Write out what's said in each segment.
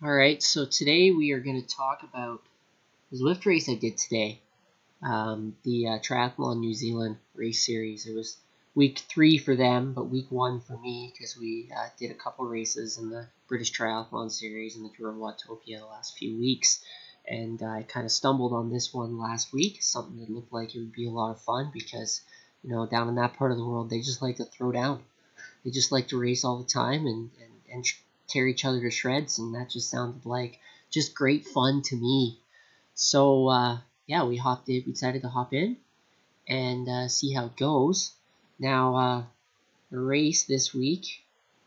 Alright, so today we are going to talk about the Zwift race I did today. The Triathlon New Zealand race series. It was week 3 for them, but week 1 for me because we did a couple races in the British Triathlon series in the Tour of Watopia the last few weeks. And I kind of stumbled on this one last week, something that looked like it would be a lot of fun because, down in that part of the world, they just like to throw down. They just like to race all the time and tear each other to shreds, and that just sounded like just great fun to me. So yeah, we decided to hop in and see how it goes. Now the race this week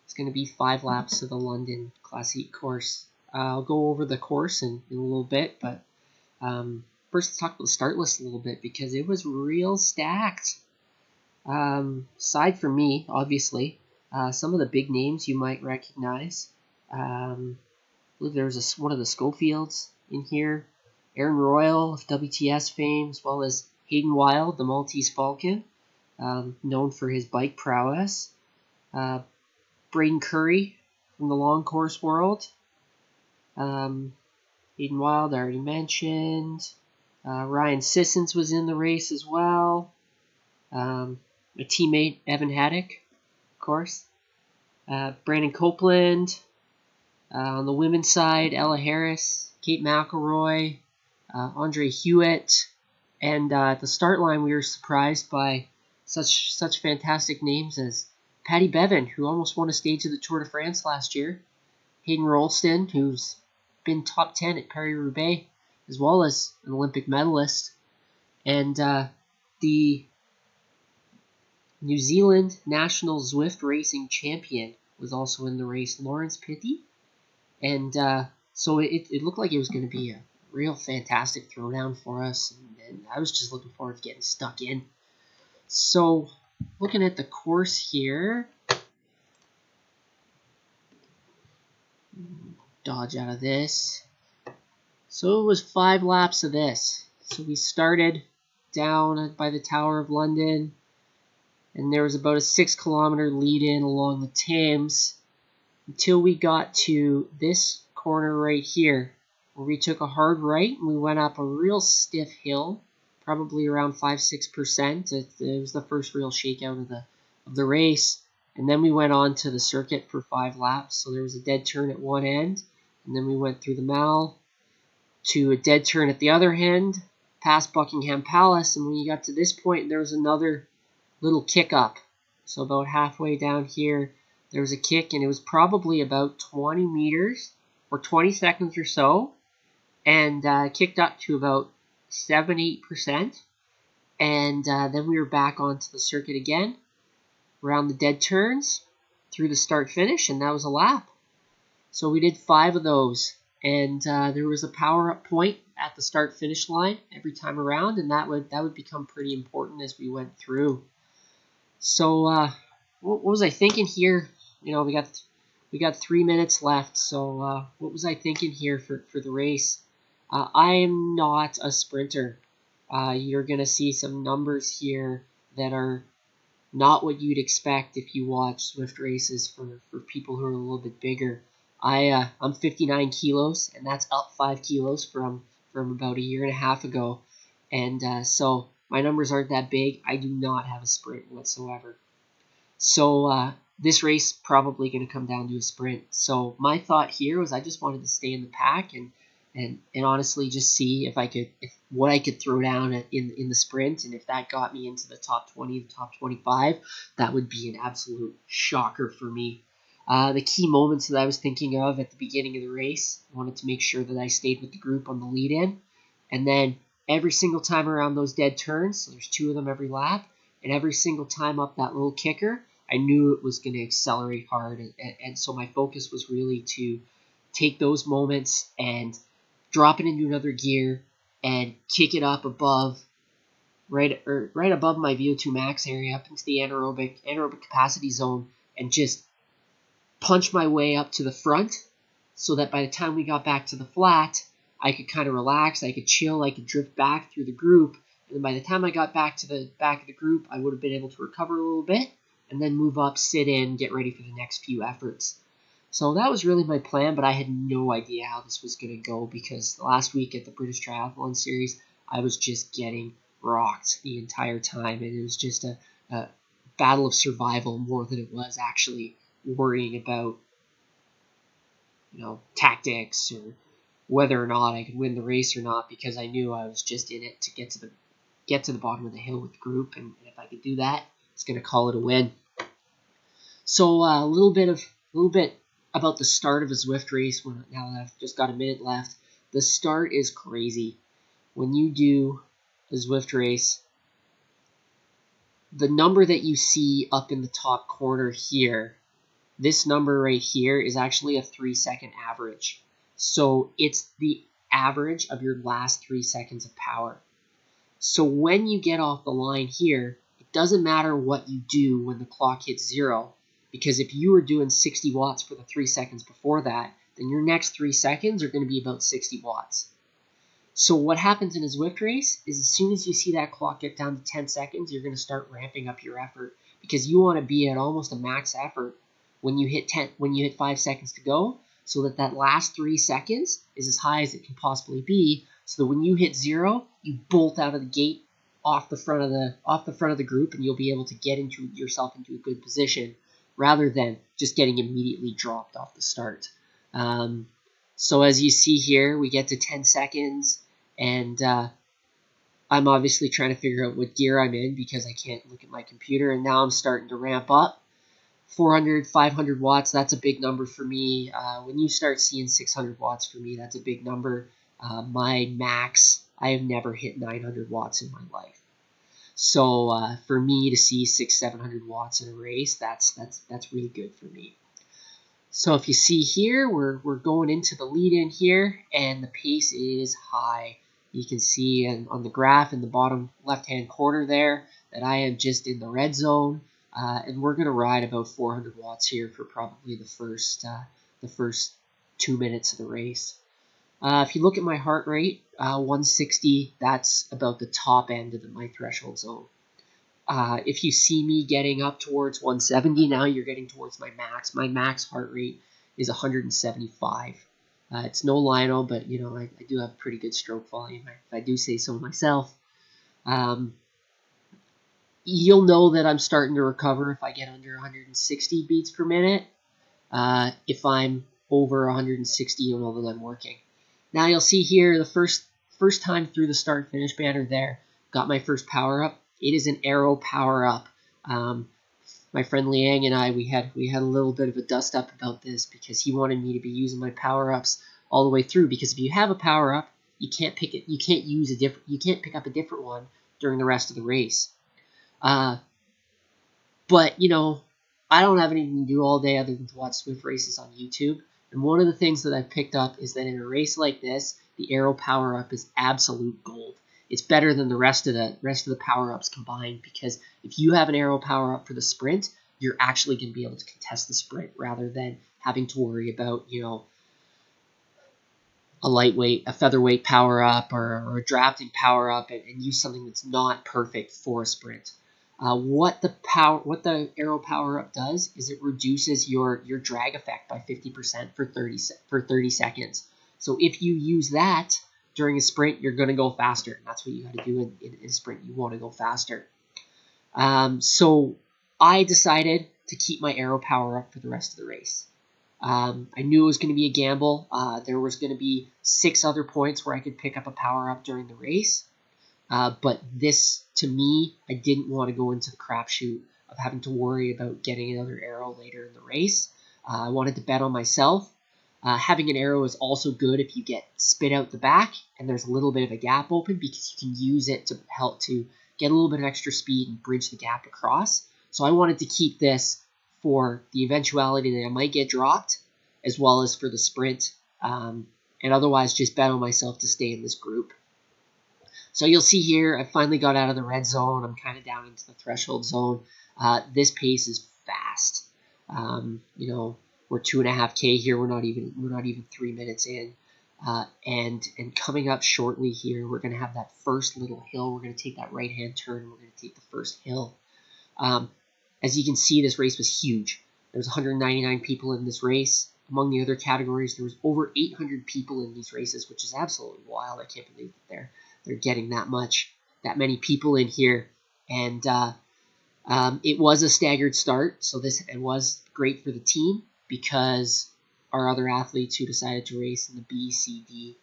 is going to be 5 laps of the London Classique course. I'll go over the course in a little bit, but first let's talk about the start list a little bit because it was real stacked. Aside from me, obviously, some of the big names you might recognize. I believe there was one of the Schofields in here. Aaron Royal of WTS fame, as well as Hayden Wilde, the Maltese Falcon, known for his bike prowess. Braden Curry from the long course world. Hayden Wilde, I already mentioned. Ryan Sissons was in the race as well. My teammate Evan Haddock, of course. Brandon Copeland. On the women's side, Ella Harris, Kate McElroy, Andre Hewitt. And at the start line, we were surprised by such fantastic names as Patty Bevan, who almost won a stage of the Tour de France last year. Hayden Rolston, who's been top 10 at Paris-Roubaix, as well as an Olympic medalist. And the New Zealand National Zwift Racing Champion was also in the race, Lawrence Pithy. And so it looked like it was going to be a real fantastic throwdown for us. And I was just looking forward to getting stuck in. So looking at the course here. Dodge out of this. So it was 5 laps of this. So we started down by the Tower of London. And there was about a 6-kilometer lead in along the Thames until we got to this corner right here where we took a hard right and we went up a real stiff hill, probably around 5-6%. It was the first real shakeout of the race. And then we went on to the circuit for 5 laps. So there was a dead turn at one end, and then we went through the Mall to a dead turn at the other end, past Buckingham Palace, and when you got to this point, there was another little kick up. So about halfway down here, there was a kick, and it was probably about 20 meters or 20 seconds or so, and kicked up to about 7-8%. And then we were back onto the circuit again, around the dead turns, through the start-finish, and that was a lap. So we did 5 of those, and there was a power-up point at the start-finish line every time around, and that would become pretty important as we went through. So what was I thinking here? We got 3 minutes left. So what was I thinking here for the race? I am not a sprinter. You're gonna see some numbers here that are not what you'd expect if you watch Zwift races for people who are a little bit bigger. I'm 59 kilos, and that's up 5 kilos from about a year and a half ago. And so my numbers aren't that big. I do not have a sprint whatsoever. So this race probably going to come down to a sprint. So my thought here was I just wanted to stay in the pack and honestly just see if what I could throw down in the sprint, and if that got me into the top 20, the top 25, that would be an absolute shocker for me. The key moments that I was thinking of at the beginning of the race, I wanted to make sure that I stayed with the group on the lead-in, and then every single time around those dead turns, so there's 2 of them every lap, and every single time up that little kicker, I knew it was going to accelerate hard, and so my focus was really to take those moments and drop it into another gear and kick it up above, right above my VO2 max area, up into the anaerobic capacity zone, and just punch my way up to the front so that by the time we got back to the flat, I could kind of relax, I could chill, I could drift back through the group, and then by the time I got back to the back of the group, I would have been able to recover a little bit and then move up, sit in, get ready for the next few efforts. So that was really my plan, but I had no idea how this was going to go because last week at the British Triathlon Series, I was just getting rocked the entire time, and it was just a battle of survival more than it was actually worrying about, tactics or whether or not I could win the race or not, because I knew I was just in it to get to the bottom of the hill with the group, and if I could do that, it's going to call it a win. So a little bit about the start of a Zwift race. Now that I've just got a minute left, the start is crazy. When you do a Zwift race, the number that you see up in the top corner here, this number right here is actually a 3-second average. So it's the average of your last 3 seconds of power. So when you get off the line here, it doesn't matter what you do when the clock hits 0, because if you were doing 60 watts for the 3 seconds before that, then your next 3 seconds are going to be about 60 watts. So what happens in a Zwift race is as soon as you see that clock get down to 10 seconds, you're going to start ramping up your effort, because you want to be at almost a max effort when you hit 5 seconds to go, so that last 3 seconds is as high as it can possibly be, so that when you hit 0, you bolt out of the gate off the front of the group, and you'll be able to get yourself into a good position rather than just getting immediately dropped off the start. So as you see here, we get to 10 seconds, and I'm obviously trying to figure out what gear I'm in because I can't look at my computer, and now I'm starting to ramp up. 400, 500 watts, that's a big number for me. When you start seeing 600 watts for me, that's a big number. My max, I have never hit 900 watts in my life. So for me to see 600-700 watts in a race, that's really good for me. So if you see here, we're going into the lead-in here, and the pace is high. You can see on the graph in the bottom left-hand corner there that I am just in the red zone. And we're going to ride about 400 watts here for probably the first 2 minutes of the race. If you look at my heart rate, 160, that's about the top end of my threshold zone. If you see me getting up towards 170, now you're getting towards my max. My max heart rate is 175. It's no Lionel, but I do have pretty good stroke volume, if I do say so myself. You'll know that I'm starting to recover if I get under 160 beats per minute. If I'm over 160, you'll know that I'm working. Now you'll see here the first time through the start-finish banner there, got my first power-up. It is an Aero power-up. My friend Liang and I, we had a little bit of a dust-up about this because he wanted me to be using my power-ups all the way through. Because if you have a power-up, you can't pick up a different one during the rest of the race. But I don't have anything to do all day other than to watch Zwift races on YouTube. And one of the things that I've picked up is that in a race like this, the Aero power-up is absolute gold. It's better than the rest of the power-ups combined, because if you have an Aero power-up for the sprint, you're actually going to be able to contest the sprint rather than having to worry about a featherweight power-up or a drafting power-up and use something that's not perfect for a sprint. What the Aero power-up does is it reduces your drag effect by 50% for 30 seconds. So if you use that during a sprint, you're going to go faster. And that's what you got to do in a sprint. You want to go faster. So I decided to keep my Aero power-up for the rest of the race. I knew it was going to be a gamble. There was going to be 6 other points where I could pick up a power-up during the race. But this, to me, I didn't want to go into the crapshoot of having to worry about getting another Aero later in the race. I wanted to bet on myself. Having an Aero is also good if you get spit out the back and there's a little bit of a gap open, because you can use it to help to get a little bit of extra speed and bridge the gap across. So I wanted to keep this for the eventuality that I might get dropped, as well as for the sprint, and otherwise just bet on myself to stay in this group. So you'll see here, I finally got out of the red zone. I'm kind of down into the threshold zone. This pace is fast. We're 2.5K here. We're not even 3 minutes in. And coming up shortly here, we're going to have that first little hill. We're going to take that right-hand turn, and we're going to take the first hill. As you can see, this race was huge. There was 199 people in this race. among the other categories, there was over 800 people in these races, which is absolutely wild. I can't believe that they're getting that many people in here. And it was a staggered start, so it was great for the team because our other athletes who decided to race in the B, C, D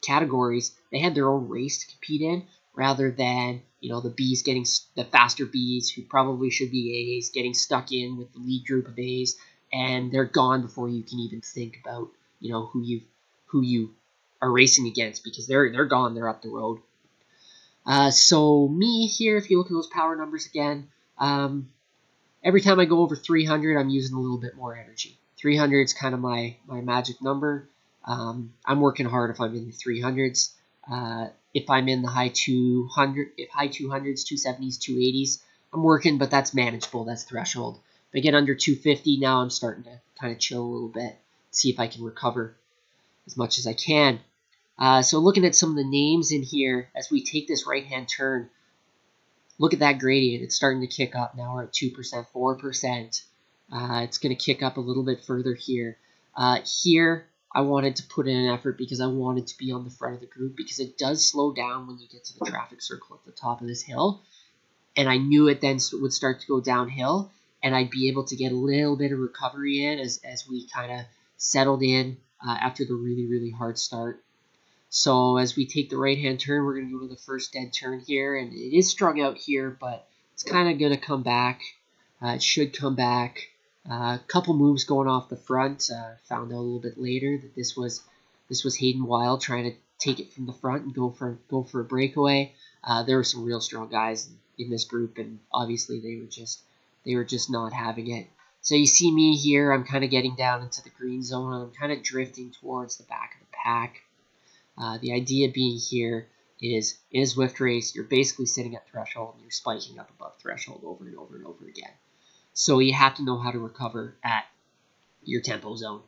categories, they had their own race to compete in, rather than the faster Bs who probably should be As getting stuck in with the lead group of As, and they're gone before you can even think about who you are racing against, because they're gone, they're up the road. So me here, if you look at those power numbers again, every time I go over 300, I'm using a little bit more energy. 300 is kind of my magic number. I'm working hard if I'm in the 300s. If I'm in the high 200s, 270s, 280s, I'm working, but that's manageable. That's threshold. If I get under 250, now I'm starting to kind of chill a little bit, see if I can recover as much as I can. So looking at some of the names in here, as we take this right-hand turn, look at that gradient. It's starting to kick up. Now we're at 2%, 4%. It's going to kick up a little bit further here. Here, I wanted to put in an effort because I wanted to be on the front of the group, because it does slow down when you get to the traffic circle at the top of this hill. And I knew it then would start to go downhill, and I'd be able to get a little bit of recovery in as we kind of settled in after the really, really hard start. So as we take the right-hand turn, we're going to go to the first dead turn here, and it is strung out here, but it's kind of going to come back. It should come back. A couple moves going off the front. Found out a little bit later that this was Hayden Wild trying to take it from the front and go for a breakaway. There were some real strong guys in this group, and obviously they were just not having it. So you see me here. I'm kind of getting down into the green zone, and I'm kind of drifting towards the back of the pack. The idea being here is, in a Zwift race, you're basically sitting at threshold and you're spiking up above threshold over and over and over again. So you have to know how to recover at your tempo zone,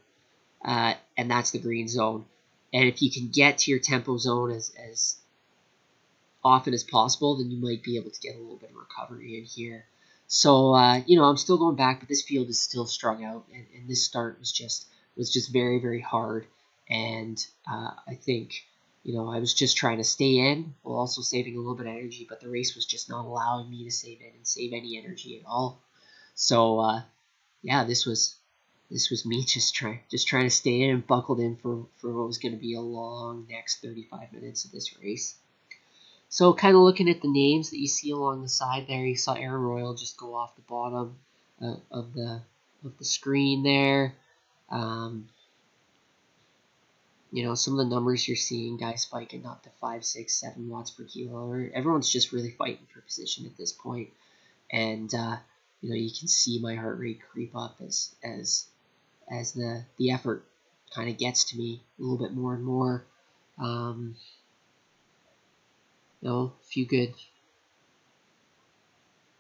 and that's the green zone. And if you can get to your tempo zone as often as possible, then you might be able to get a little bit of recovery in here. So I'm still going back, but this field is still strung out, and this start was just very, very hard. And I think, I was just trying to stay in while also saving a little bit of energy, but the race was just not allowing me to save in and save any energy at all. So this was me just trying to stay in and buckled in for what was going to be a long next 35 minutes of this race. So kind of looking at the names that you see along the side there, you saw Aaron Royal just go off the bottom of the screen there. Some of the numbers you're seeing, guys spiking up to 5, 6, 7 watts per kilo. Everyone's just really fighting for position at this point. And, you can see my heart rate creep up as the effort kind of gets to me a little bit more and more. It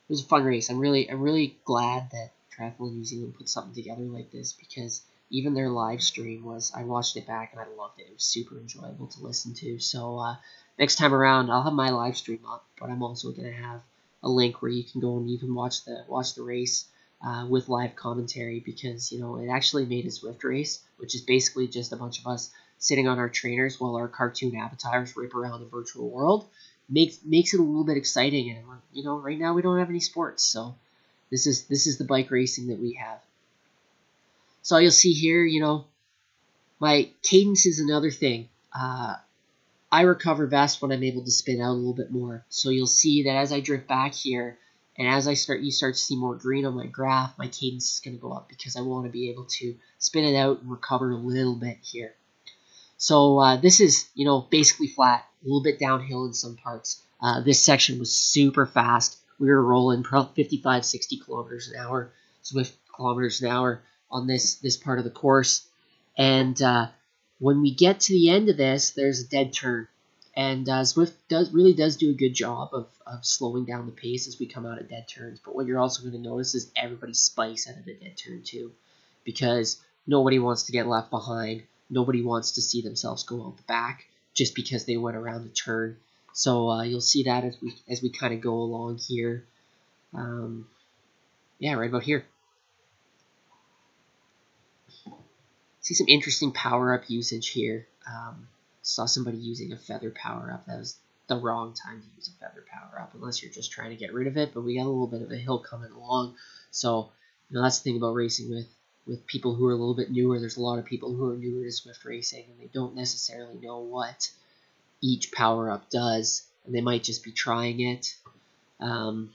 was a fun race. I'm really glad that Triathlon New Zealand put something together like this, because even their live stream I watched it back and I loved it. It was super enjoyable to listen to. So next time around, I'll have my live stream up, but I'm also going to have a link where you can go and you can watch the race with live commentary, because it actually made a Zwift race, which is basically just a bunch of us sitting on our trainers while our cartoon avatars rip around the virtual world. Makes it a little bit exciting, and right now we don't have any sports, so this is the bike racing that we have. So you'll see here, my cadence is another thing. I recover best when I'm able to spin out a little bit more. So you'll see that as I drift back here, and as you start to see more green on my graph, my cadence is going to go up, because I want to be able to spin it out and recover a little bit here. So this is, basically flat, a little bit downhill in some parts. This section was super fast. We were rolling probably 55, 60 kilometers an hour, Zwift kilometers an hour on this part of the course. And when we get to the end of this, there's a dead turn. And Zwift really does do a good job of slowing down the pace as we come out of dead turns. But what you're also going to notice is everybody spikes out of the dead turn too, because nobody wants to get left behind. Nobody wants to see themselves go out the back just because they went around the turn. So you'll see that as we kind of go along here. Right about here. See some interesting power-up usage here. Saw somebody using a feather power-up. That was the wrong time to use a feather power-up unless you're just trying to get rid of it, but we got a little bit of a hill coming along. So, that's the thing about racing with people who are a little bit newer. There's a lot of people who are newer to Zwift racing, and they don't necessarily know what each power-up does, and they might just be trying it. The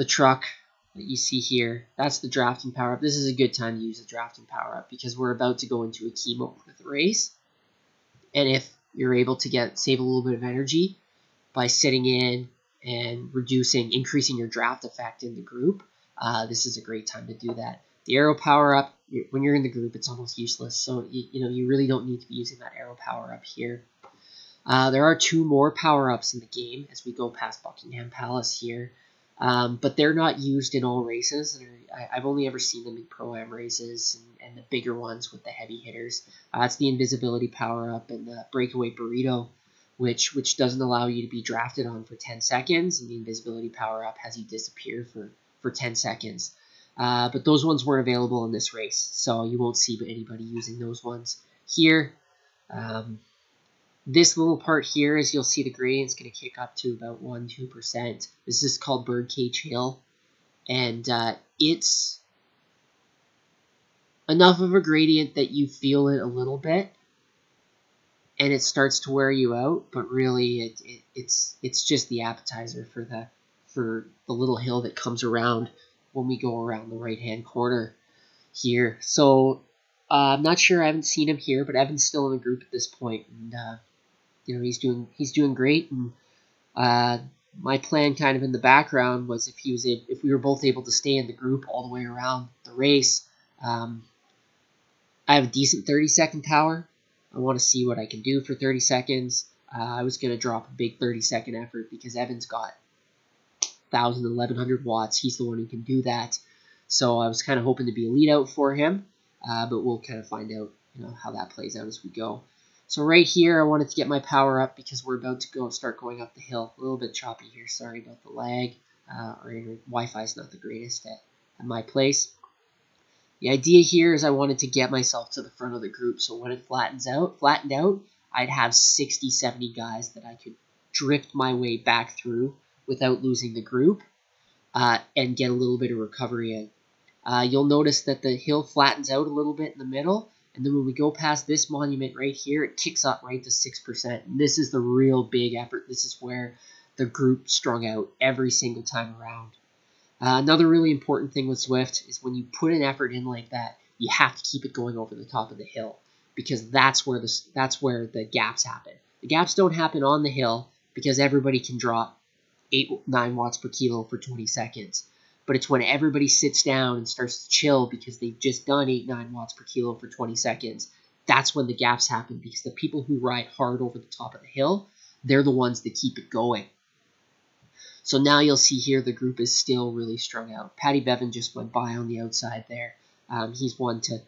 truck that you see here, that's the drafting power-up. This is a good time to use the drafting power-up because we're about to go into a key moment with the race. And if you're able to save a little bit of energy by sitting in and increasing your draft effect in the group, this is a great time to do that. The arrow power-up, when you're in the group, it's almost useless. So, you really don't need to be using that arrow power-up here. There are 2 more power-ups in the game as we go past Buckingham Palace here. But they're not used in all races. I've only ever seen them in Pro-Am races and the bigger ones with the heavy hitters. It's the invisibility power-up and the breakaway burrito, which doesn't allow you to be drafted on for 10 seconds, and the invisibility power-up has you disappear for 10 seconds. But those ones weren't available in this race, so you won't see anybody using those ones here. This little part here, as you'll see, the gradient's going to kick up to about 1-2%. This is called Birdcage Hill, and it's enough of a gradient that you feel it a little bit, and it starts to wear you out. But really, it's just the appetizer for the little hill that comes around when we go around the right-hand corner here. So I'm not sure. I haven't seen him here, but Evan's still in the group at this point, and he's doing great. And my plan, kind of in the background, was if we were both able to stay in the group all the way around the race. I have a decent 30-second power. I want to see what I can do for 30 seconds. I was going to drop a big 30-second effort because Evan's got 1,000 to 1,100 watts. He's the one who can do that. So I was kind of hoping to be a lead out for him, but we'll kind of find out how that plays out as we go. So right here, I wanted to get my power up because we're about to start going up the hill. A little bit choppy here. Sorry about the lag. Wi-Fi is not the greatest at my place. The idea here is I wanted to get myself to the front of the group, so when it flattened out, I'd have 60, 70 guys that I could drift my way back through without losing the group and get a little bit of recovery in. You'll notice that the hill flattens out a little bit in the middle, and then when we go past this monument right here, it kicks up right to 6%. And this is the real big effort. This is where the group strung out every single time around. Another really important thing with Zwift is when you put an effort in like that, you have to keep it going over the top of the hill because that's where the gaps happen. The gaps don't happen on the hill because everybody can drop 8-9 watts per kilo for 20 seconds. But it's when everybody sits down and starts to chill because they've just done 8-9 watts per kilo for 20 seconds. That's when the gaps happen because the people who ride hard over the top of the hill, they're the ones that keep it going. So now you'll see here the group is still really strung out. Paddy Bevan just went by on the outside there. He's one to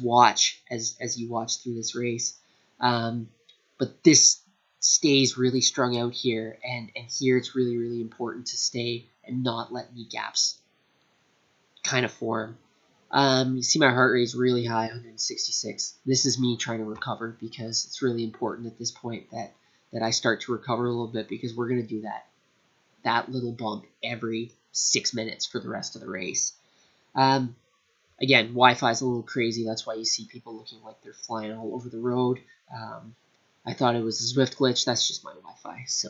watch as you watch through this race. But this stays really strung out here, and here it's really, really important to stay and not let any gaps kind of form. You see my heart rate is really high, 166. This is me trying to recover because it's really important at this point that I start to recover a little bit because we're going to do that little bump every 6 minutes for the rest of the race. Again, Wi-Fi is a little crazy. That's why you see people looking like they're flying all over the road. I thought it was a Zwift glitch. That's just my Wi-Fi, so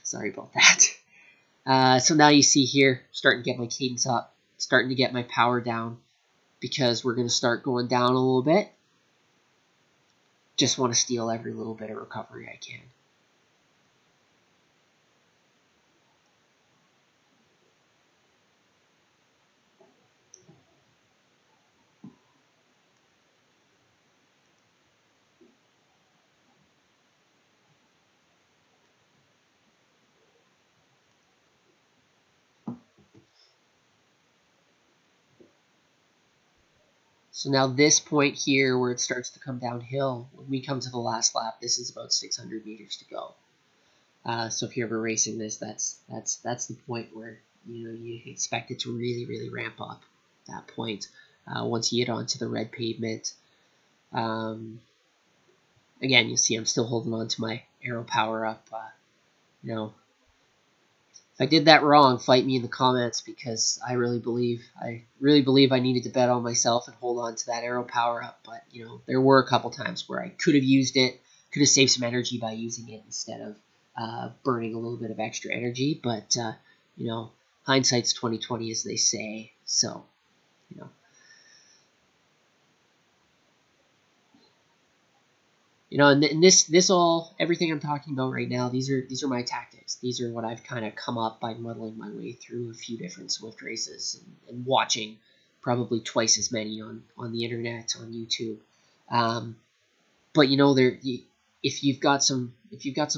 sorry about that. So now you see here, starting to get my cadence up, starting to get my power down because we're going to start going down a little bit. Just want to steal every little bit of recovery I can. So now this point here where it starts to come downhill, when we come to the last lap, this is about 600 meters to go. So if you're ever racing this, that's the point where you expect it to really, really ramp up that point. once you get onto the red pavement. Again, you see I'm still holding on to my Aero Power Up. If I did that wrong, fight me in the comments, because I really believe I needed to bet on myself and hold on to that Aero Power Up. But there were a couple times where I could have used it, could have saved some energy by using it instead of burning a little bit of extra energy. But hindsight's 20/20, as they say. So and this all, everything I'm talking about right now, these are my tactics. These are what I've kind of come up by muddling my way through a few different Zwift races and watching probably twice as many on the internet, on YouTube. But if you've got some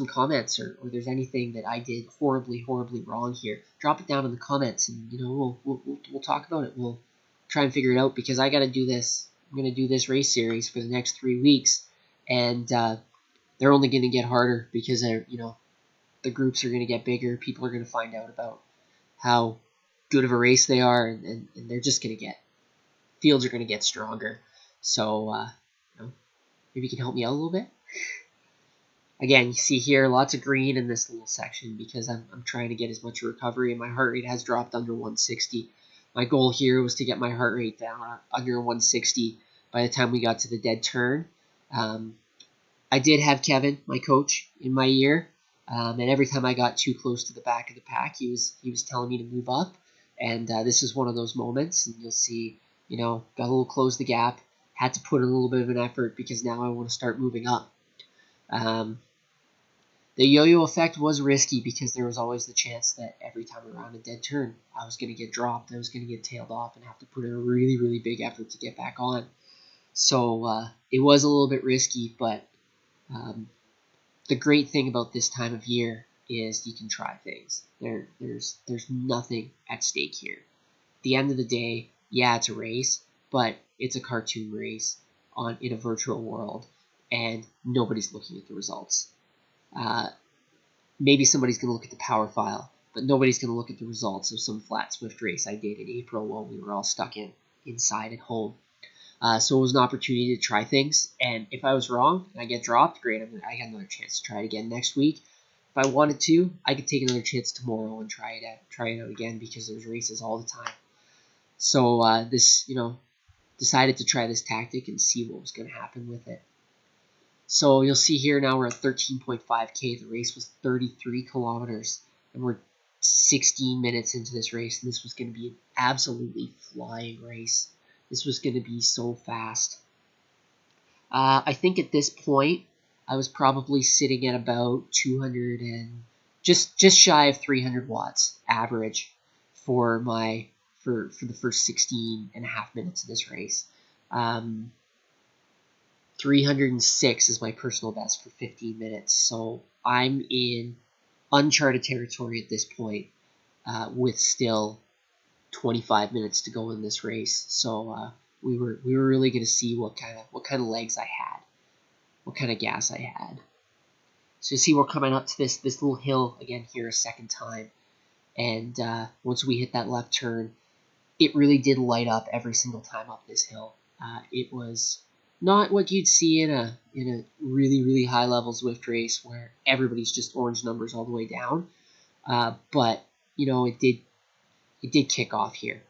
comments, or there's anything that I did horribly wrong here, drop it down in the comments, and we'll talk about it. We'll try and figure it out, because I got to do this. I'm going to do this race series for the next 3 weeks. And they're only going to get harder, because the groups are going to get bigger. People are going to find out about how good of a race they are, and they're just going to get, fields are going to get stronger. So maybe you can help me out a little bit. Again, you see here lots of green in this little section, because I'm trying to get as much recovery, and my heart rate has dropped under 160. My goal here was to get my heart rate down under 160 by the time we got to the dead turn. I did have Kevin, my coach, in my ear, and every time I got too close to the back of the pack, he was telling me to move up, and this is one of those moments. And you'll see, got a little close the gap, had to put in a little bit of an effort, because now I want to start moving up. The yo-yo effect was risky, because there was always the chance that every time around a dead turn, I was going to get dropped, I was going to get tailed off, and have to put in a really big effort to get back on. So it was a little bit risky, but the great thing about this time of year is you can try things. There's nothing at stake here. At the end of the day, yeah, it's a race, but it's a cartoon race in a virtual world, and nobody's looking at the results. Maybe somebody's going to look at the power file, but nobody's going to look at the results of some flat Zwift race I did in April while we were all stuck inside at home. So it was an opportunity to try things, and if I was wrong and I get dropped, great, I got another chance to try it again next week. If I wanted to, I could take another chance tomorrow and try it out again, because there's races all the time. So decided to try this tactic and see what was going to happen with it. So you'll see here now we're at 13.5K. The race was 33 kilometers, and we're 16 minutes into this race, and this was going to be an absolutely flying race. This was going to be so fast. I think at this point, I was probably sitting at about 200 and just shy of 300 watts average for the first 16 and a half minutes of this race. 306 is my personal best for 15 minutes. So I'm in uncharted territory at this point, with still 25 minutes to go in this race. So we were really going to see what kind of legs I had, what kind of gas I had. So you see we're coming up to this little hill again here a second time, and once we hit that left turn, it really did light up every single time up this hill. It was not what you'd see in a really high level Zwift race where everybody's just orange numbers all the way down, but it did kick off here.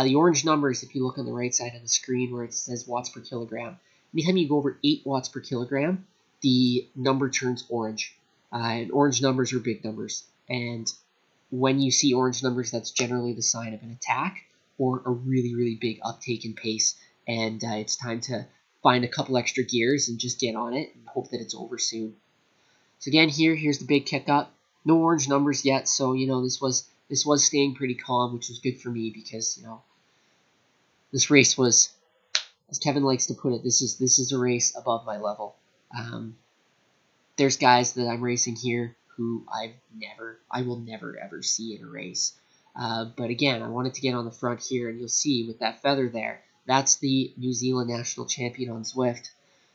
The orange numbers, if you look on the right side of the screen where it says watts per kilogram, anytime you go over 8 watts per kilogram, the number turns orange. And orange numbers are big numbers. And when you see orange numbers, that's generally the sign of an attack or a really big uptake in pace. And it's time to find a couple extra gears and just get on it and hope that it's over soon. So again, here's the big kick up. No orange numbers yet, so this was staying pretty calm, which was good for me, because this race was, as Kevin likes to put it, this is a race above my level. There's guys that I'm racing here who I will never ever see in a race. But again, I wanted to get on the front here, and you'll see with that feather there, that's the New Zealand national champion on Zwift.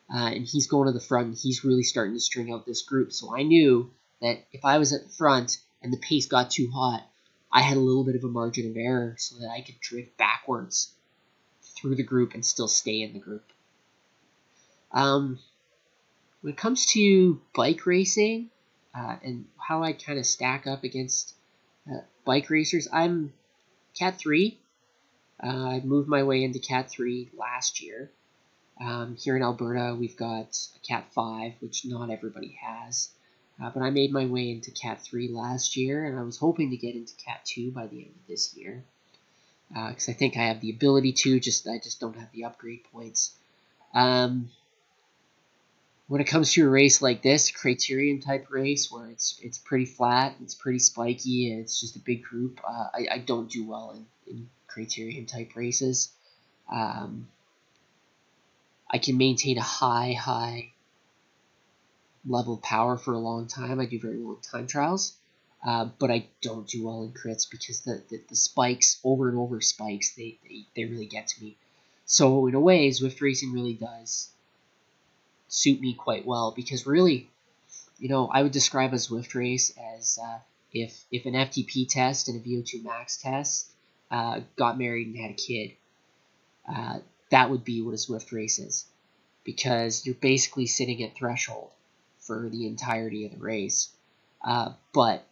And he's going to the front, and he's really starting to string out this group. So I knew that if I was at the front and the pace got too hot, I had a little bit of a margin of error so that I could drift backwards through the group and still stay in the group. When it comes to bike racing and how I kind of stack up against bike racers, I'm Cat 3. I moved my way into Cat 3 last year. Here in Alberta, we've got a Cat 5, which not everybody has. But I made my way into Cat 3 last year, and I was hoping to get into Cat 2 by the end of this year. Because I think I have the ability to, I just don't have the upgrade points. When it comes to a race like this, Criterium type race, where it's pretty flat, it's pretty spiky, and it's just a big group, I don't do well in Criterium type races. I can maintain a high level of power for a long time. I do very well in time trials, but I don't do well in crits because the spikes, over and over spikes, they really get to me. So in a way, Zwift racing really does suit me quite well, because really, I would describe a Zwift race as if an FTP test and a VO2 max test got married and had a kid. That would be what a Zwift race is, because you're basically sitting at threshold for the entirety of the race. But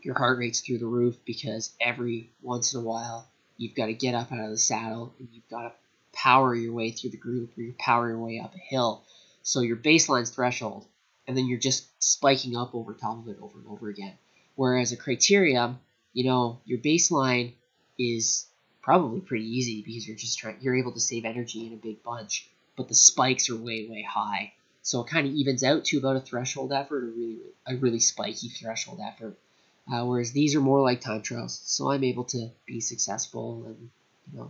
your heart rate's through the roof, because every once in a while you've got to get up out of the saddle and you've got to power your way through the group, or you power your way up a hill. So your baseline's threshold, and then you're just spiking up over top of it over and over again. Whereas a Criterium, your baseline is probably pretty easy, because you're able to save energy in a big bunch, but the spikes are way high. So it kind of evens out to about a threshold effort, a really spiky threshold effort. Whereas these are more like time trials, so I'm able to be successful, and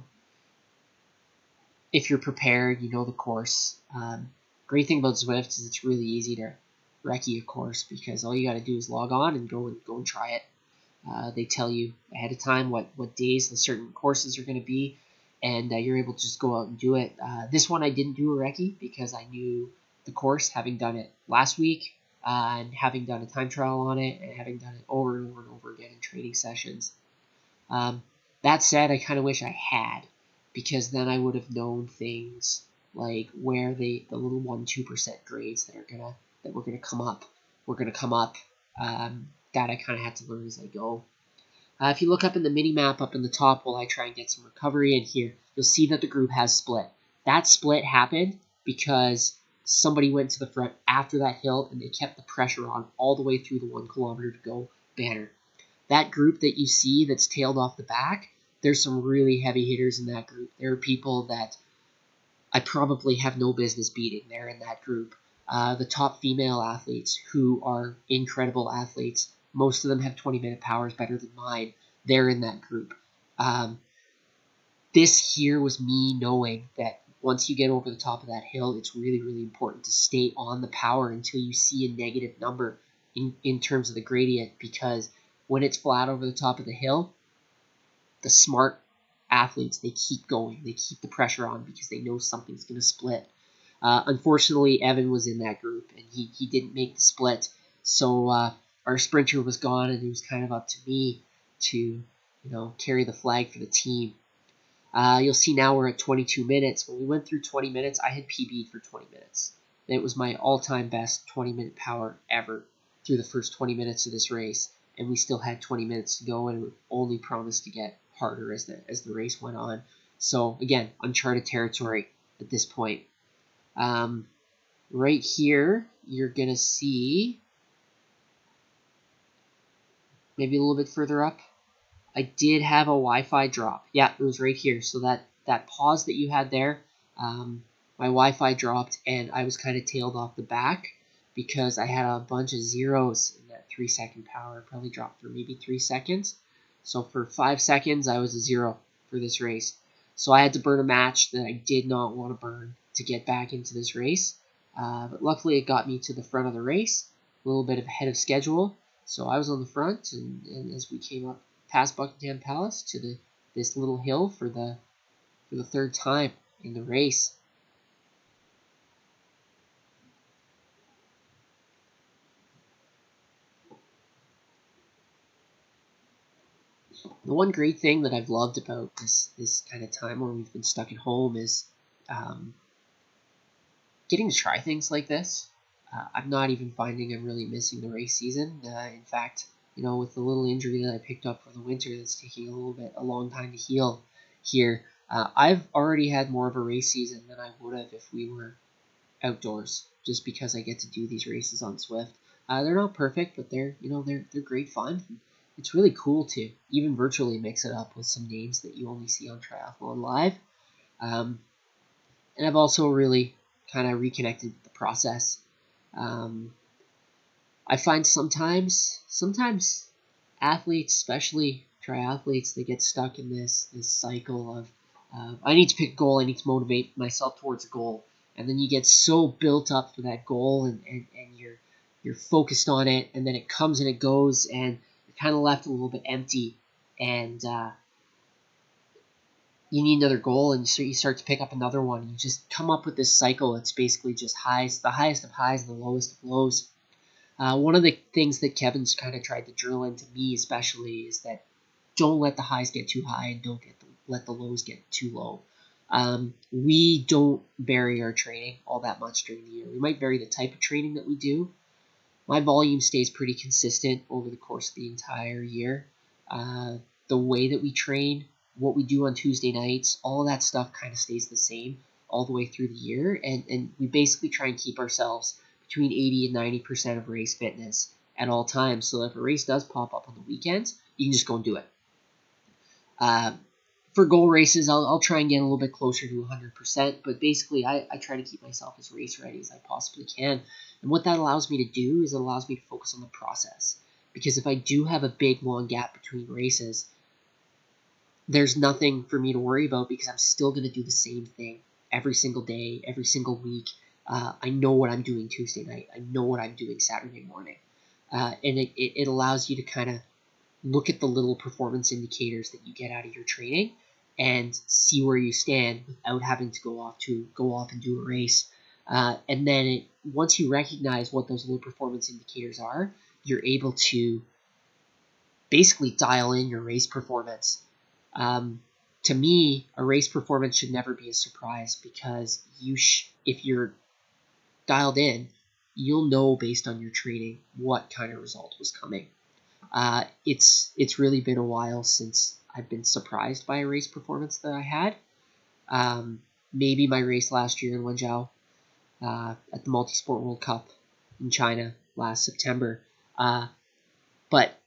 if you're prepared, you know the course. Great thing about Zwift is it's really easy to recce a course, because all you got to do is log on and go and try it. They tell you ahead of time what days the certain courses are going to be, and you're able to just go out and do it. This one I didn't do a recce because I knew the course, having done it last week, and having done a time trial on it, and having done it over and over again in training sessions. That said, I kind of wish I had, because then I would have known things like where the little 1-2% grades that were gonna come up that I kind of had to learn as I go. If you look up in the mini map up in the top while I try and get some recovery in here, you'll see that the group has split. That split happened because somebody went to the front after that hill, and they kept the pressure on all the way through the 1 kilometer to go banner. That group that you see that's tailed off the back, there's some really heavy hitters in that group. There are people that I probably have no business beating. They're in that group. The top female athletes, who are incredible athletes, most of them have 20-minute powers better than mine. They're in that group. This here was me knowing that once you get over the top of that hill, it's really important to stay on the power until you see a negative number in terms of the gradient, because when it's flat over the top of the hill, the smart athletes, they keep going. They keep the pressure on because they know something's going to split. Unfortunately, Evan was in that group, and he didn't make the split. So our sprinter was gone, and it was kind of up to me to carry the flag for the team. You'll see now we're at 22 minutes. When we went through 20 minutes, I had PB'd for 20 minutes. And it was my all-time best 20-minute power ever through the first 20 minutes of this race. And we still had 20 minutes to go, and it would only promise to get harder as the race went on. So again, uncharted territory at this point. Right here, you're gonna see, maybe a little bit further up, I did have a Wi-Fi drop. Yeah, it was right here. So that pause that you had there, my Wi-Fi dropped, and I was kind of tailed off the back because I had a bunch of zeros in that 3-second power. It probably dropped for maybe 3 seconds. So for 5 seconds, I was a 0 for this race. So I had to burn a match that I did not want to burn to get back into this race. But luckily, it got me to the front of the race, a little bit ahead of schedule. So I was on the front, and as we came up past Buckingham Palace to this little hill for the third time in the race. The one great thing that I've loved about this kind of time where we've been stuck at home is um, getting to try things like this. I'm not even finding I'm really missing the race season. In fact, with the little injury that I picked up for the winter that's taking a long time to heal here, I've already had more of a race season than I would have if we were outdoors, just because I get to do these races on Zwift. They're not perfect, but they're great fun. It's really cool to even virtually mix it up with some names that you only see on Triathlon Live. Um, and I've also really kind of reconnected with the process. Um, I find sometimes athletes, especially triathletes, they get stuck in this cycle of I need to pick a goal, I need to motivate myself towards a goal, and then you get so built up for that goal, and you're focused on it, and then it comes and it goes, and you're kind of left a little bit empty, and you need another goal, and so you start to pick up another one, and you just come up with this cycle. It's basically just highs, the highest of highs and the lowest of lows. One of the things that Kevin's kind of tried to drill into me especially is that don't let the highs get too high and don't let the lows get too low. We don't vary our training all that much during the year. We might vary the type of training that we do. My volume stays pretty consistent over the course of the entire year. The way that we train, what we do on Tuesday nights, all of that stuff kind of stays the same all the way through the year. And we basically try and keep ourselves between 80 and 90% of race fitness at all times. So if a race does pop up on the weekends, you can just go and do it. For goal races, I'll try and get a little bit closer to 100%, but basically I try to keep myself as race ready as I possibly can. And what that allows me to do is it allows me to focus on the process. Because if I do have a big, long gap between races, there's nothing for me to worry about because I'm still going to do the same thing every single day, every single week. I know what I'm doing Tuesday night. I know what I'm doing Saturday morning. And it allows you to kind of look at the little performance indicators that you get out of your training and see where you stand without having to go off and do a race. And then once you recognize what those little performance indicators are, you're able to basically dial in your race performance. To me, a race performance should never be a surprise because if you're dialed in, you'll know based on your training what kind of result was coming. It's really been a while since I've been surprised by a race performance that I had. Maybe my race last year in Wenzhou at the Multisport World Cup in China last September. But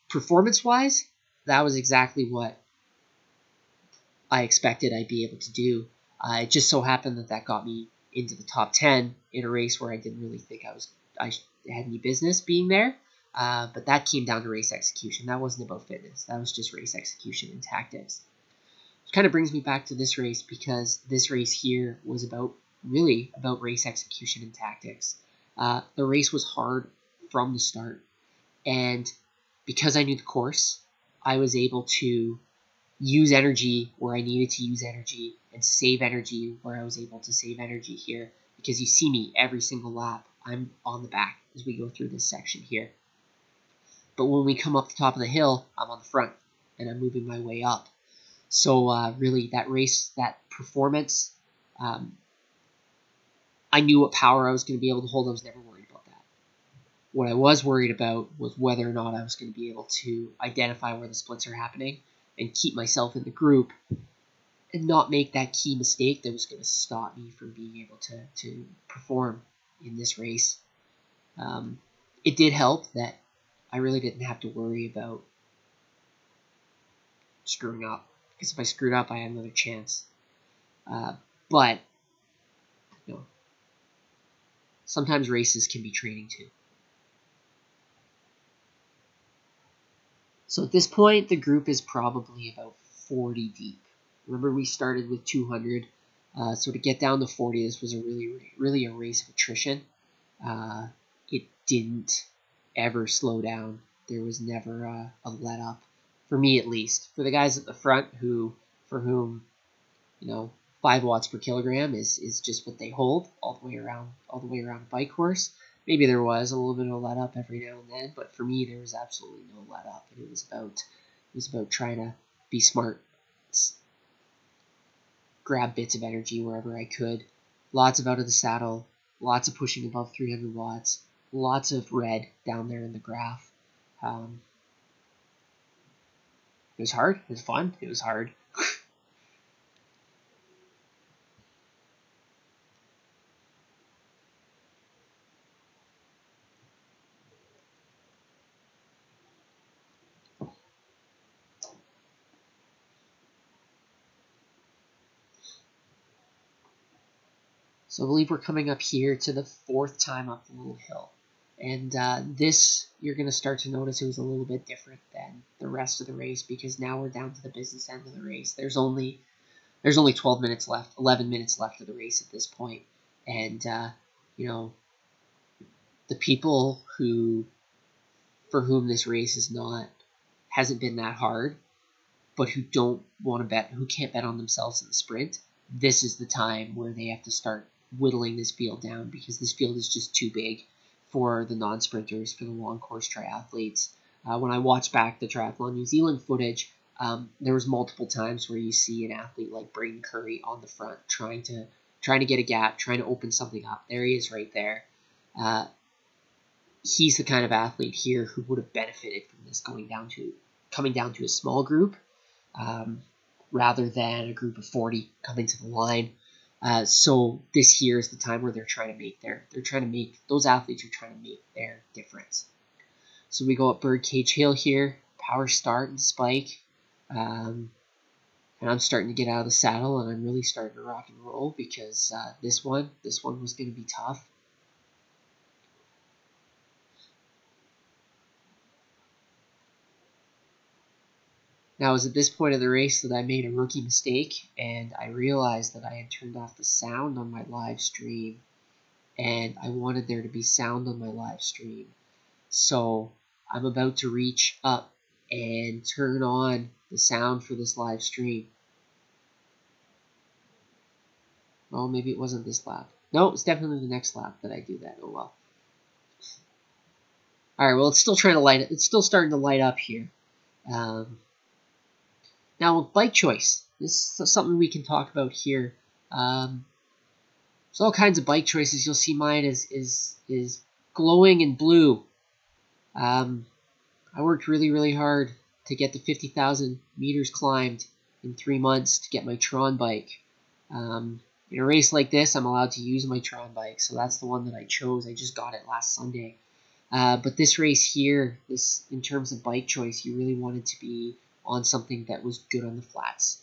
performance-wise, that was exactly what I expected I'd be able to do. It just so happened that got me into the top 10 in a race where I didn't really think I had any business being there. But that came down to race execution. That wasn't about fitness. That was just race execution and tactics. Which kind of brings me back to this race because this race here was really about race execution and tactics. The race was hard from the start. And because I knew the course, I was able to use energy where I needed to use energy and save energy where I was able to save energy here. Because you see me every single lap. I'm on the back as we go through this section here. But when we come up the top of the hill, I'm on the front, and I'm moving my way up. So really, that race, that performance, I knew what power I was going to be able to hold. I was never worried about that. What I was worried about was whether or not I was going to be able to identify where the splits are happening and keep myself in the group and not make that key mistake that was going to stop me from being able to perform in this race. It did help that I really didn't have to worry about screwing up. Because if I screwed up, I had another chance. But, sometimes races can be training too. So at this point, the group is probably about 40 deep. Remember, we started with 200. So to get down to 40, this was really a race of attrition. It didn't ever slow down. There was never a let up, for me at least. For the guys at the front for whom 5 watts per kilogram is just what they hold all the way around a bike course. Maybe there was a little bit of a let up every now and then, but for me there was absolutely no let up. And it was about It was about trying to be smart, grab bits of energy wherever I could. Lots of out of the saddle, lots of pushing above 300 watts, lots of red down there in the graph. It was hard. It was fun. It was hard. So I believe we're coming up here to the fourth time up the little hill. And this, you're going to start to notice it was a little bit different than the rest of the race, because now we're down to the business end of the race. There's only 12 minutes left, 11 minutes left of the race at this point. And, the people for whom this race hasn't been that hard, but who can't bet on themselves in the sprint, this is the time where they have to start whittling this field down, because this field is just too big for the non-sprinters, for the long course triathletes. When I watched back the Triathlon New Zealand footage, there was multiple times where you see an athlete like Braden Curry on the front trying to get a gap, trying to open something up. There he is right there. He's the kind of athlete here who would have benefited from this coming down to a small group, rather than a group of 40 coming to the line. So this here is the time where those athletes are trying to make their difference. So we go up Birdcage Hill here, power start and spike. And I'm starting to get out of the saddle, and I'm really starting to rock and roll, because this one was going to be tough. Now, it was at this point of the race that I made a rookie mistake, and I realized that I had turned off the sound on my live stream, and I wanted there to be sound on my live stream. So I'm about to reach up and turn on the sound for this live stream. Well, maybe it wasn't this lap. No, it's definitely the next lap that I do that. Oh well. All right. Well, it's still starting to light up here. Now, bike choice. This is something we can talk about here. There's all kinds of bike choices. You'll see mine is glowing in blue. I worked really, really hard to get to 50,000 meters climbed in 3 months to get my Tron bike. In a race like this, I'm allowed to use my Tron bike, so that's the one that I chose. I just got it last Sunday. But this race here, in terms of bike choice, you really wanted to be on something that was good on the flats.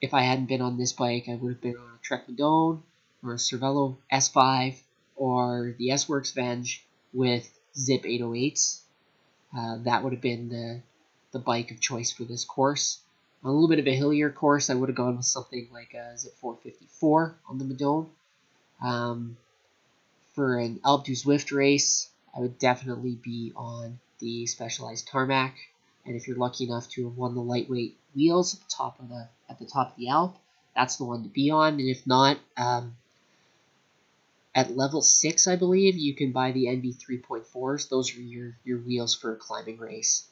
If I hadn't been on this bike, I would have been on a Trek Madone or a Cervelo S5 or the S-Works Venge with Zip 808s. That would have been the bike of choice for this course. On a little bit of a hillier course, I would have gone with something like a Zip 454 on the Madone. For an Alpe du Zwift race, I would definitely be on the Specialized Tarmac, and if you're lucky enough to have won the lightweight wheels at the top of the Alpe, that's the one to be on. And if not, at level 6, I believe, you can buy the NB 3.4s. Those are your wheels for a climbing race.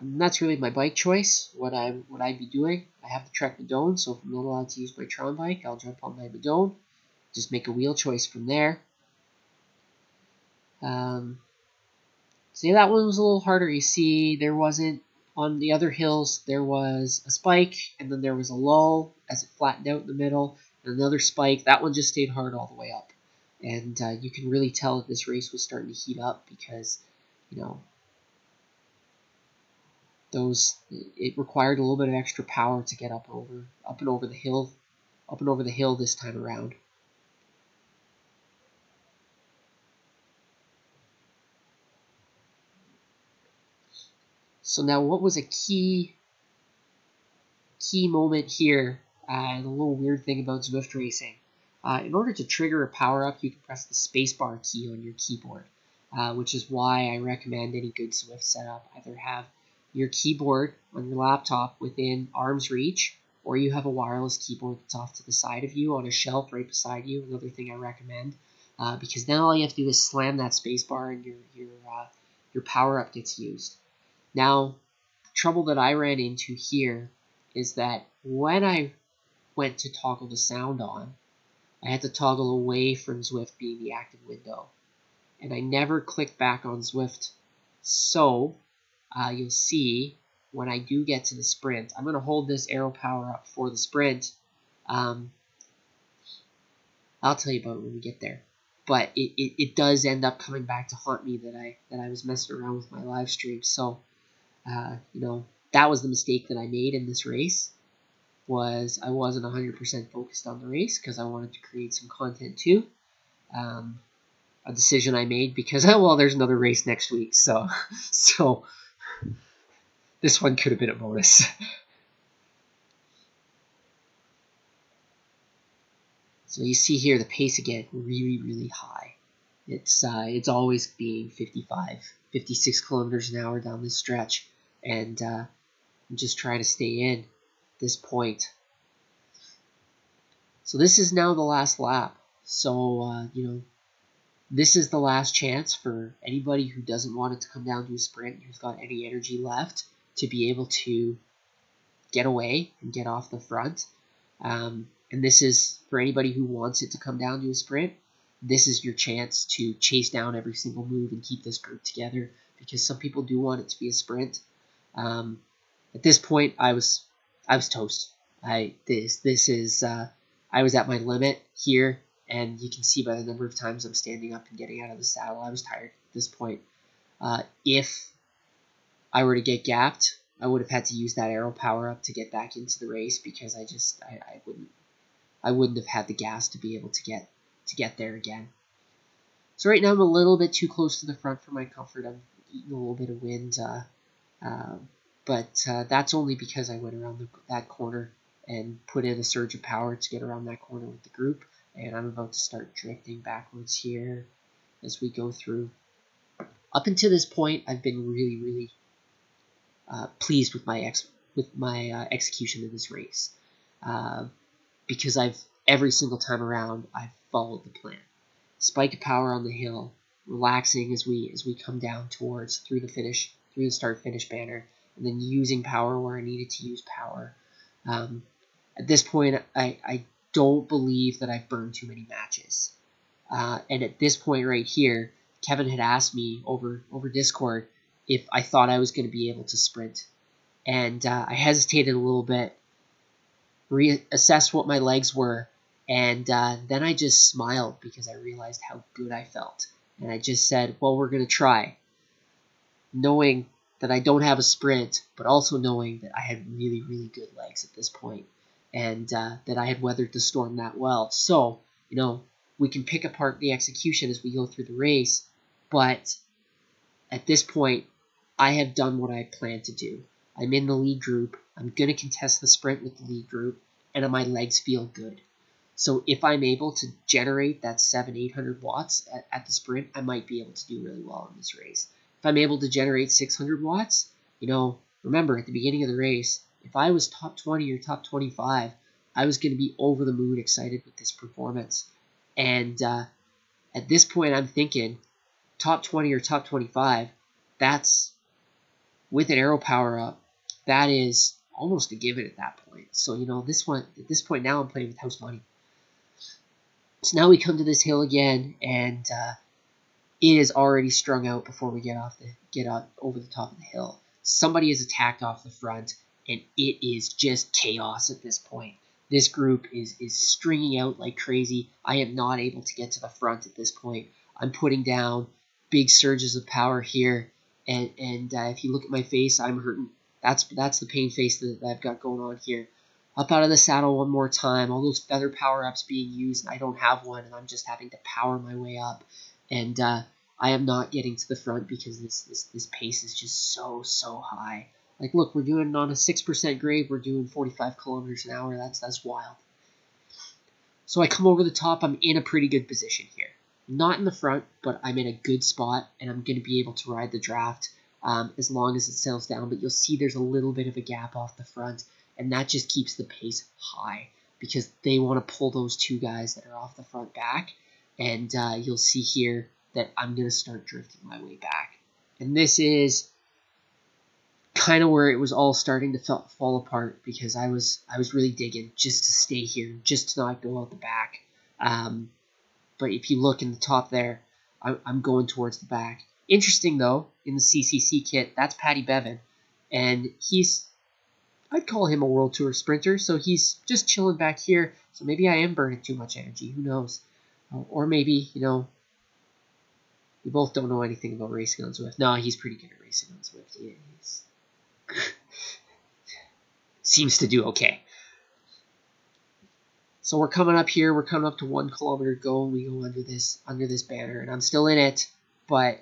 That's really my bike choice. What I'd be doing. I have the Trek Madone, so if I'm not allowed to use my Tron bike, I'll jump on my Madone. Just make a wheel choice from there. So that one was a little harder. You see, there wasn't, on the other hills, there was a spike, and then there was a lull as it flattened out in the middle, and another spike. That one just stayed hard all the way up. And you can really tell that this race was starting to heat up, because, it required a little bit of extra power to get up and over the hill this time around. So now, what was a key moment here, and a little weird thing about Zwift racing. In order to trigger a power-up, you can press the spacebar key on your keyboard, which is why I recommend any good Zwift setup. Either have your keyboard on your laptop within arm's reach, or you have a wireless keyboard that's off to the side of you on a shelf right beside you. Another thing I recommend, because then all you have to do is slam that spacebar and your power-up gets used. Now, the trouble that I ran into here is that when I went to toggle the sound on, I had to toggle away from Zwift being the active window. And I never clicked back on Zwift. So, you'll see when I do get to the sprint, I'm going to hold this arrow power up for the sprint. I'll tell you about it when we get there. But it does end up coming back to haunt me that I was messing around with my live stream. So, that was the mistake that I made in this race. I wasn't 100% focused on the race because I wanted to create some content too. A decision I made because, well, there's another race next week. So this one could have been a bonus. So you see here the pace again, really, really high. It's always being 55, 56 kilometers an hour down this stretch, and I'm just trying to stay in at this point. So this is now the last lap. So this is the last chance for anybody who doesn't want it to come down to a sprint, who's got any energy left, to be able to get away and get off the front. And this is for anybody who wants it to come down to a sprint. This is your chance to chase down every single move and keep this group together, because some people do want it to be a sprint. At this point, I was toast. I was at my limit here, and you can see by the number of times I'm standing up and getting out of the saddle, I was tired at this point. If I were to get gapped, I would have had to use that arrow power up to get back into the race, because I wouldn't have had the gas to be able to get there again. So right now I'm a little bit too close to the front for my comfort. I'm eating a little bit of wind, but that's only because I went around that corner and put in a surge of power to get around that corner with the group, and I'm about to start drifting backwards here as we go through. Up until this point, I've been really, really pleased with my execution of this race. Because every single time around, I've followed the plan. Spike of power on the hill, relaxing as we come down towards through the start-finish banner, and then using power where I needed to use power. At this point, I don't believe that I've burned too many matches. And at this point right here, Kevin had asked me over Discord if I thought I was going to be able to sprint. And I hesitated a little bit, reassessed what my legs were, and then I just smiled because I realized how good I felt. And I just said, well, we're going to try. Knowing that I don't have a sprint, but also knowing that I had really, really good legs at this point, and that I had weathered the storm that well. So, we can pick apart the execution as we go through the race, but at this point, I have done what I planned to do. I'm in the lead group. I'm going to contest the sprint with the lead group, and my legs feel good. So if I'm able to generate that 700-800 watts at the sprint, I might be able to do really well in this race. If I'm able to generate 600 watts, remember at the beginning of the race, if I was top 20 or top 25, I was going to be over the moon excited with this performance. And at this point, I'm thinking top 20 or top 25, that's with an arrow power up, that is almost a given at that point. So, at this point now I'm playing with house money. So now we come to this hill again, and it is already strung out before we get out over the top of the hill. Somebody is attacked off the front, and it is just chaos at this point. This group is stringing out like crazy. I am not able to get to the front at this point. I'm putting down big surges of power here, and if you look at my face, I'm hurting. That's the pain face that I've got going on here. Up out of the saddle one more time. All those feather power-ups being used, and I don't have one, and I'm just having to power my way up. And I am not getting to the front because this pace is just so high. Like, look, we're doing on a 6% grade, we're doing 45 kilometers an hour. That's wild. So I come over the top. I'm in a pretty good position here. Not in the front, but I'm in a good spot, and I'm going to be able to ride the draft as long as it settles down. But you'll see there's a little bit of a gap off the front, and that just keeps the pace high because they want to pull those two guys that are off the front back. And you'll see here that I'm going to start drifting my way back. And this is kind of where it was all starting to fall apart, because I was really digging just to stay here, just to not go out the back. But if you look in the top there, I'm going towards the back. Interesting though, in the CCC kit, that's Paddy Bevan, and I'd call him a World Tour sprinter, so he's just chilling back here. So maybe I am burning too much energy, who knows? Or maybe, we both don't know anything about racing on Zwift. No, he's pretty good at racing on Zwift. He seems to do okay. So we're coming up here. We're coming up to 1 kilometer to go, and we go under this banner, and I'm still in it, but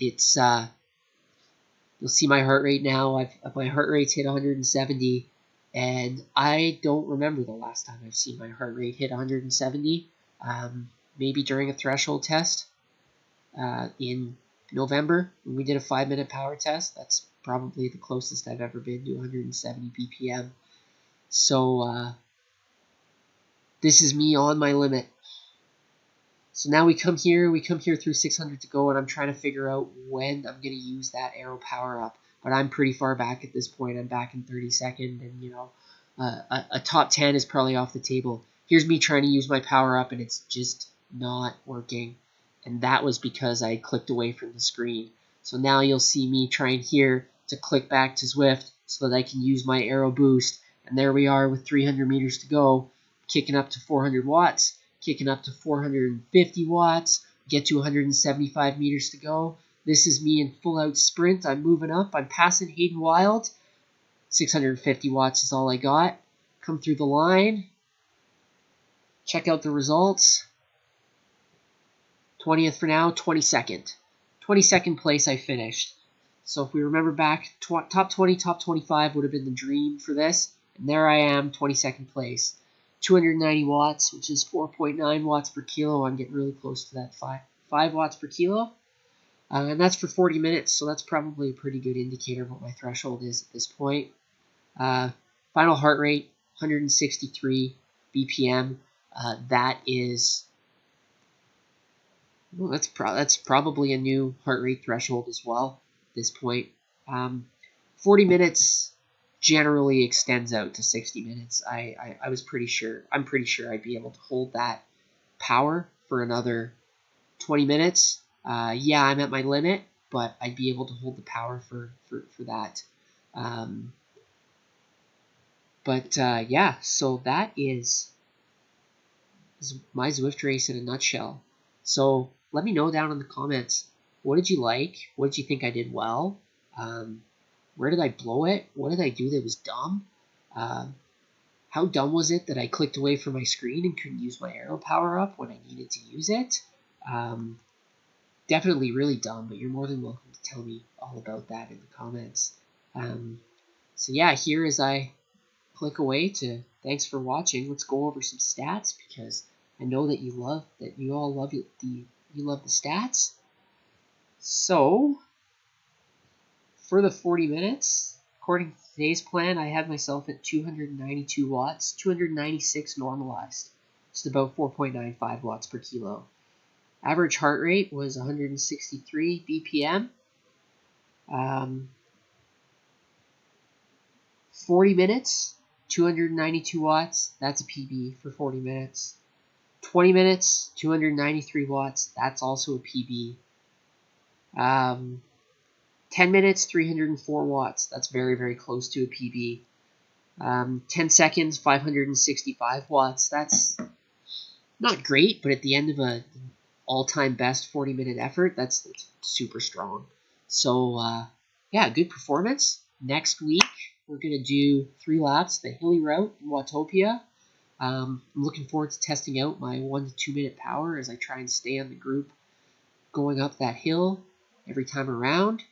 it's you'll see my heart rate now. My heart rate's hit 170, and I don't remember the last time I've seen my heart rate hit 170. Maybe during a threshold test in November when we did a 5-minute power test. That's probably the closest I've ever been to 170 BPM. So this is me on my limit. So now we come here through 600 to go, and I'm trying to figure out when I'm going to use that aero power up. But I'm pretty far back at this point. I'm back in 32nd, and a top 10 is probably off the table. Here's me trying to use my power up, and it's just not working. And that was because I clicked away from the screen. So now you'll see me trying here to click back to Zwift so that I can use my aero boost. And there we are with 300 meters to go, kicking up to 400 watts, kicking up to 450 watts, get to 175 meters to go. This is me in full out sprint. I'm moving up. I'm passing Hayden Wild. 650 watts is all I got. Come through the line. Check out the results. 20th for now, 22nd. 22nd place I finished. So if we remember back, top 20, top 25 would have been the dream for this. And there I am, 22nd place. 290 watts, which is 4.9 watts per kilo. I'm getting really close to that 5 watts per kilo. And that's for 40 minutes, so that's probably a pretty good indicator of what my threshold is at this point. Final heart rate, 163 BPM. That is... Well, that's probably a new heart rate threshold as well at this point. 40 minutes generally extends out to 60 minutes. I'm pretty sure I'd be able to hold that power for another 20 minutes. Yeah, I'm at my limit, but I'd be able to hold the power for that. Yeah, so that is my Zwift race in a nutshell. So let me know down in the comments, what did you like? What did you think I did well? Where did I blow it? What did I do that was dumb? How dumb was it that I clicked away from my screen and couldn't use my aero power up when I needed to use it? Definitely really dumb, but you're more than welcome to tell me all about that in the comments. So yeah, here as I click away to thanks for watching, let's go over some stats, because I know that you all love the stats. So for the 40 minutes, according to today's plan, I had myself at 292 watts, 296 normalized. It's about 4.95 watts per kilo. Average heart rate was 163 BPM. 40 minutes, 292 watts, that's a PB for 40 minutes. 20 minutes, 293 watts, that's also a PB. 10 minutes, 304 watts, that's very, very close to a PB. 10 seconds, 565 watts, that's not great, but at the end of an all-time best 40-minute effort, that's super strong. So, yeah, good performance. Next week, we're going to do 3 laps, the hilly route in Watopia. I'm looking forward to testing out my 1 to 2 minute power as I try and stay on the group going up that hill every time around.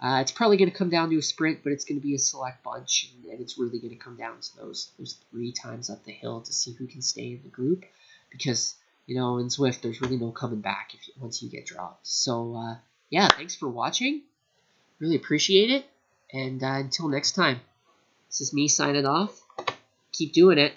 It's probably going to come down to a sprint, but it's going to be a select bunch, and it's really going to come down to those 3 times up the hill to see who can stay in the group, because in Zwift there's really no coming back once you get dropped. So yeah, thanks for watching. Really appreciate it, and until next time, this is me signing off. Keep doing it.